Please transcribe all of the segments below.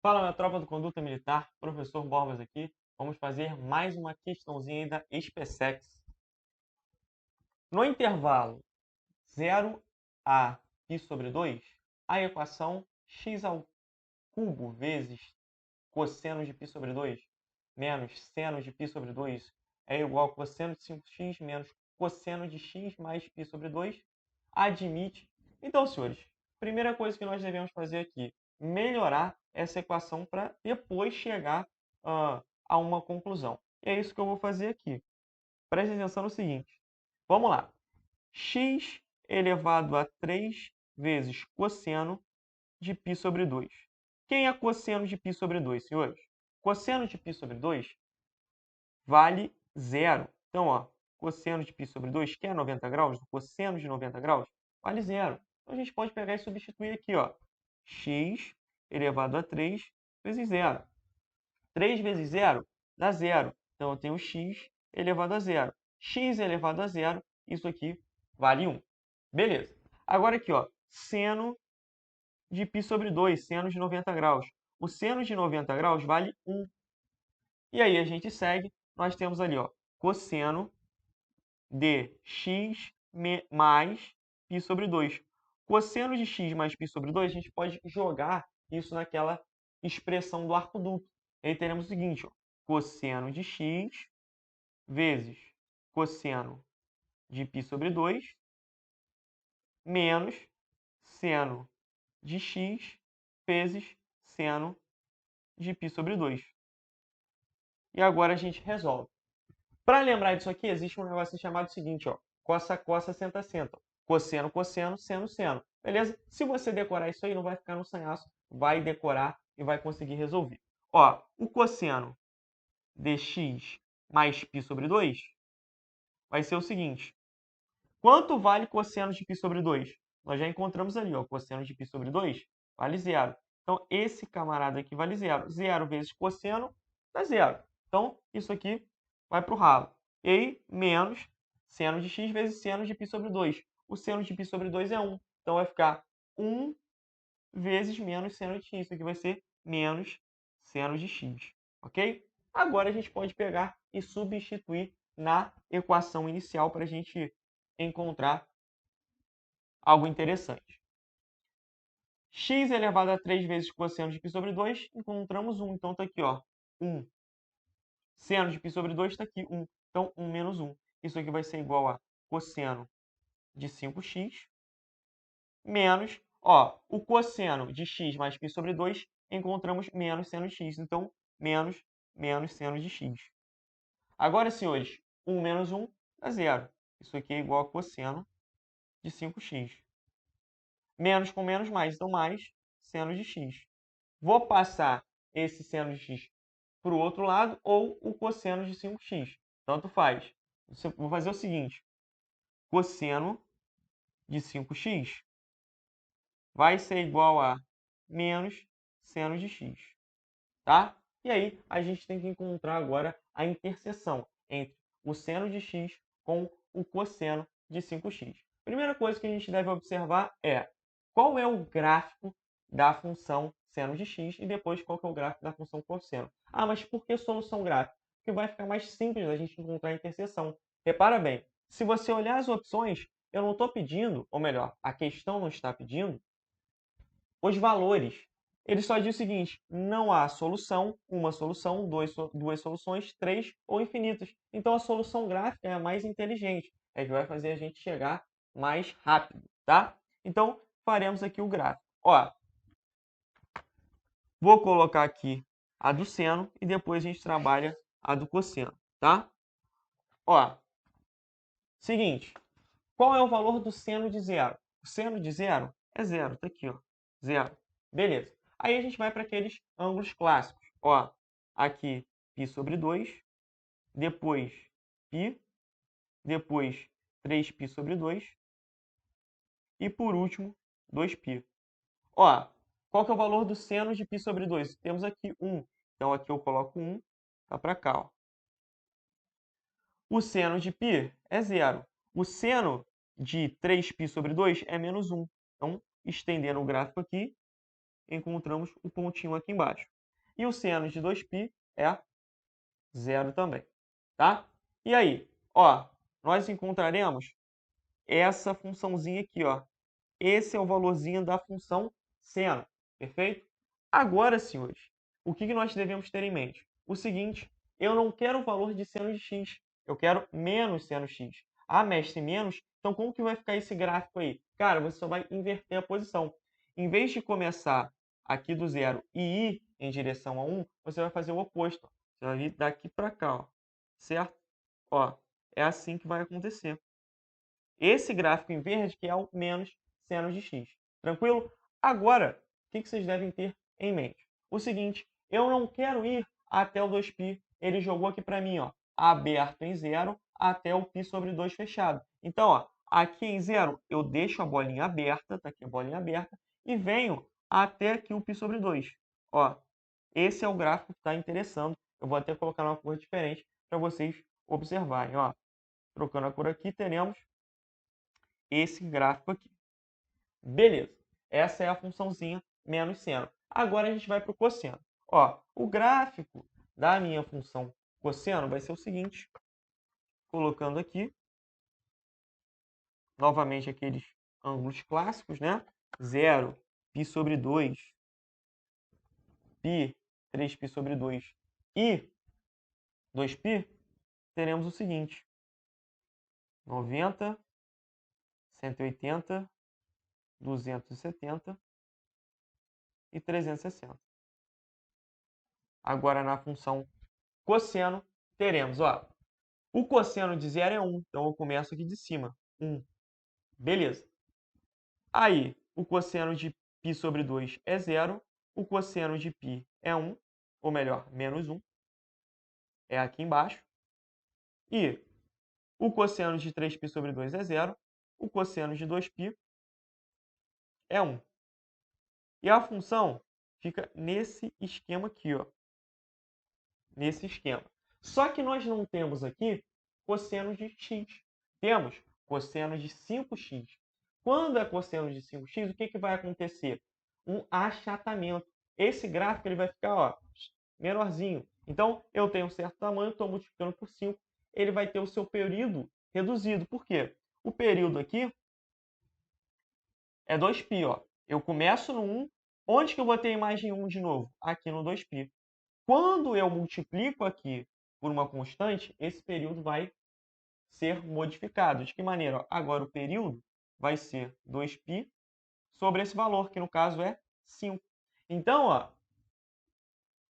Fala, minha tropa do Conduta Militar, professor Borbas aqui. Vamos fazer mais uma questãozinha aí da SpaceX. No intervalo 0 a π sobre 2, a equação x ao cubo vezes cosseno de π sobre 2 menos seno de π sobre 2 é igual a cosseno de 5x menos cosseno de x mais π sobre 2 admite. Então, senhores, primeira coisa que nós devemos fazer aqui, melhorar essa equação para depois chegar a uma conclusão. E é isso que eu vou fazer aqui. Preste atenção no seguinte. Vamos lá. X elevado a 3 vezes cosseno de π sobre 2. Quem é cosseno de π sobre 2, senhores? Cosseno de π sobre 2 vale zero. Então, ó, cosseno de π sobre 2, que é 90 graus, cosseno de 90 graus, vale zero. Então, a gente pode pegar e substituir aqui, ó, x elevado a 3 vezes zero. 3 vezes zero dá zero. Então, eu tenho x elevado a zero. X elevado a zero, isso aqui vale 1. Beleza. Agora aqui, ó, seno de π sobre 2, seno de 90 graus. O seno de 90 graus vale 1. E aí a gente segue, nós temos ali, ó, cosseno de x mais π sobre 2. Cosseno de x mais π sobre 2, a gente pode jogar isso naquela expressão do arco duplo. E aí teremos o seguinte, ó, cosseno de x vezes cosseno de π sobre 2 menos seno de x vezes seno de π sobre 2. E agora a gente resolve. Para lembrar disso aqui, existe um negócio chamado seguinte, ó, cossa, cossa, senta, senta. Cosseno, cosseno, seno, seno. Beleza? Se você decorar isso aí, não vai ficar no sanhaço, vai decorar e vai conseguir resolver. Ó, o cosseno de x mais π sobre 2 vai ser o seguinte. Quanto vale cosseno de π sobre 2? Nós já encontramos ali, ó, cosseno de π sobre 2 vale zero. Então, esse camarada aqui vale zero. Zero vezes cosseno dá zero. Então, isso aqui vai para o ralo. E aí, menos seno de x vezes seno de π sobre 2. O seno de π sobre 2 é 1. Então, vai ficar 1 vezes menos seno de x. Isso aqui vai ser menos seno de x. Ok? Agora, a gente pode pegar e substituir na equação inicial para a gente encontrar algo interessante. X elevado a 3 vezes cosseno de π sobre 2, encontramos 1. Então, está aqui, ó, 1. Seno de π sobre 2 está aqui, 1. Então, 1 menos 1. Isso aqui vai ser igual a cosseno de 5x menos, ó, o cosseno de x mais π sobre 2, encontramos menos seno de x. Então, menos seno de x. Agora, senhores, 1 menos 1 dá zero. Isso aqui é igual a cosseno de 5x. Menos com menos mais, então mais seno de x. Vou passar esse seno de x para o outro lado ou o cosseno de 5x. Tanto faz. Vou fazer o seguinte. Cosseno de 5x vai ser igual a menos seno de x. Tá? E aí, a gente tem que encontrar agora a interseção entre o seno de x com o cosseno de 5x. Primeira coisa que a gente deve observar é qual é o gráfico da função seno de x e depois qual que é o gráfico da função cosseno. Ah, mas por que solução gráfica? Porque vai ficar mais simples a gente encontrar a interseção. Repara bem, se você olhar as opções, eu não estou pedindo, ou melhor, a questão não está pedindo os valores. Ele só diz o seguinte, não há solução, uma solução, duas soluções, três ou infinitas. Então, a solução gráfica é a mais inteligente, é que vai fazer a gente chegar mais rápido, tá? Então, faremos aqui o gráfico. Ó, vou colocar aqui a do seno e depois a gente trabalha a do cosseno, tá? Ó, seguinte, qual é o valor do seno de zero? O seno de zero é zero, tá aqui, ó, zero. Beleza. Aí a gente vai para aqueles ângulos clássicos. Ó, aqui π sobre 2, depois π, depois 3π sobre 2 e por último 2π. Ó, qual que é o valor do seno de π sobre 2? Temos aqui 1. Então aqui eu coloco 1, tá para cá, ó. O seno de π é zero. O seno de 3π sobre 2 é menos 1. Então, estendendo o gráfico aqui, encontramos o pontinho aqui embaixo. E o seno de 2π é 0 também, tá? E aí, ó, nós encontraremos essa funçãozinha aqui, ó. Esse é o valorzinho da função seno, perfeito? Agora, senhores, o que nós devemos ter em mente? O seguinte, eu não quero o valor de seno de x, eu quero menos seno x. Ah, mestre, menos? Então como que vai ficar esse gráfico aí? Cara, você só vai inverter a posição. Em vez de começar aqui do zero e ir em direção a 1, você vai fazer o oposto. Você vai vir daqui para cá, ó, certo? Ó, é assim que vai acontecer. Esse gráfico em verde que é o menos seno de x. Tranquilo? Agora, o que vocês devem ter em mente? O seguinte, eu não quero ir até o 2π. Ele jogou aqui para mim, ó, aberto em 0 até o π sobre 2 fechado. Então, ó, aqui em 0 eu deixo a bolinha aberta, tá aqui a bolinha aberta, e venho até aqui o π sobre 2. Ó, esse é o gráfico que está interessando. Eu vou até colocar uma cor diferente para vocês observarem. Ó, trocando a cor aqui, teremos esse gráfico aqui. Beleza. Essa é a funçãozinha menos seno. Agora a gente vai para o cosseno. Ó, o gráfico da minha função cosseno vai ser o seguinte. Colocando aqui, novamente, aqueles ângulos clássicos, né? 0, π sobre 2, π, 3π sobre 2 e 2π, teremos o seguinte. 90, 180, 270 e 360. Agora, na função cosseno, teremos, ó, o cosseno de 0 é 1, então eu começo aqui de cima, 1. Beleza. Aí, o cosseno de π sobre 2 é 0, o cosseno de π é 1, ou melhor, menos 1, é aqui embaixo. E o cosseno de 3π sobre 2 é 0, o cosseno de 2π é 1. E a função fica nesse esquema aqui, ó. Nesse esquema. Só que nós não temos aqui cosseno de x. Temos cosseno de 5x. Quando é cosseno de 5x, o que vai acontecer? Um achatamento. Esse gráfico ele vai ficar, ó, menorzinho. Então, eu tenho um certo tamanho, estou multiplicando por 5, ele vai ter o seu período reduzido. Por quê? O período aqui é 2π. Ó. Eu começo no 1. Onde que eu botei a imagem 1 de novo? Aqui no 2π. Quando eu multiplico aqui por uma constante, esse período vai ser modificado. De que maneira? Agora o período vai ser 2π sobre esse valor, que no caso é 5. Então, ó,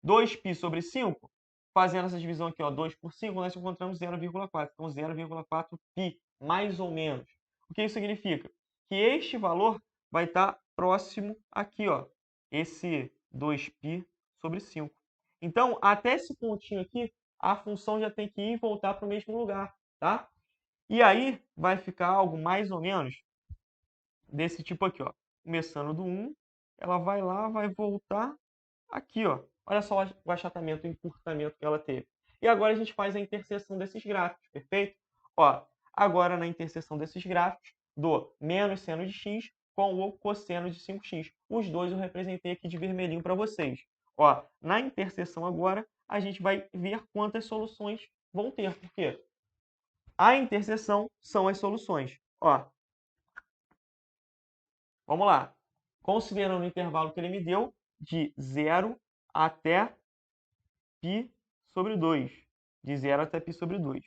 2π sobre 5, fazendo essa divisão aqui, ó, 2 por 5, nós encontramos 0,4. Então, 0,4π, mais ou menos. O que isso significa? Que este valor vai estar próximo aqui, ó, esse 2π sobre 5. Então, até esse pontinho aqui, a função já tem que ir e voltar para o mesmo lugar, tá? E aí, vai ficar algo mais ou menos desse tipo aqui, ó. Começando do 1, ela vai lá, vai voltar aqui, ó. Olha só o achatamento, o encurtamento que ela teve. E agora a gente faz a interseção desses gráficos, perfeito? Ó, agora na interseção desses gráficos, do menos seno de x com o cosseno de 5x. Os dois eu representei aqui de vermelhinho para vocês. Ó, na interseção agora, a gente vai ver quantas soluções vão ter. Por quê? A interseção são as soluções. Ó, vamos lá. Considerando o intervalo que ele me deu, de 0 até π sobre 2. De 0 até π sobre 2.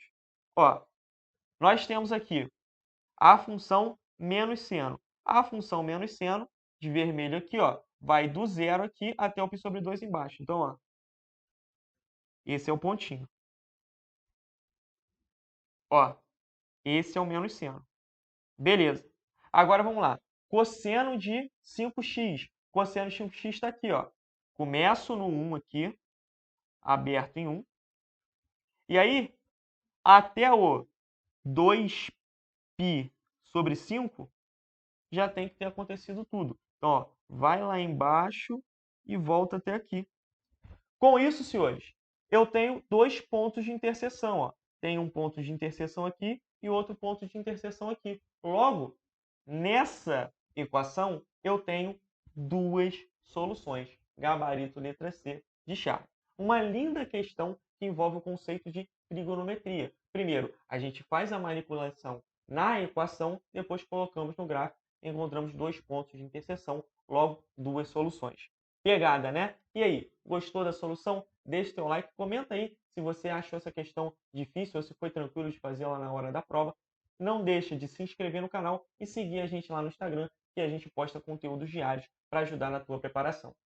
Ó, nós temos aqui a função menos seno. A função menos seno, de vermelho aqui, ó, vai do 0 aqui até o π sobre 2 embaixo. Então, ó, esse é o pontinho. Ó, esse é o menos seno. Beleza. Agora vamos lá. Cosseno de 5x. Cosseno de 5x está aqui, ó. Começo no 1 aqui, aberto em 1. E aí, até o 2π sobre 5, já tem que ter acontecido tudo. Então, ó, vai lá embaixo e volta até aqui. Com isso, senhores, eu tenho dois pontos de interseção. Ó. Tem um ponto de interseção aqui e outro ponto de interseção aqui. Logo, nessa equação, eu tenho duas soluções. Gabarito letra C de Charles. Uma linda questão que envolve o conceito de trigonometria. Primeiro, a gente faz a manipulação na equação, depois colocamos no gráfico e encontramos dois pontos de interseção, logo duas soluções. Pegada, né? E aí, gostou da solução? Deixa o teu like, comenta aí se você achou essa questão difícil ou se foi tranquilo de fazer lá na hora da prova. Não deixa de se inscrever no canal e seguir a gente lá no Instagram, que a gente posta conteúdos diários para ajudar na tua preparação.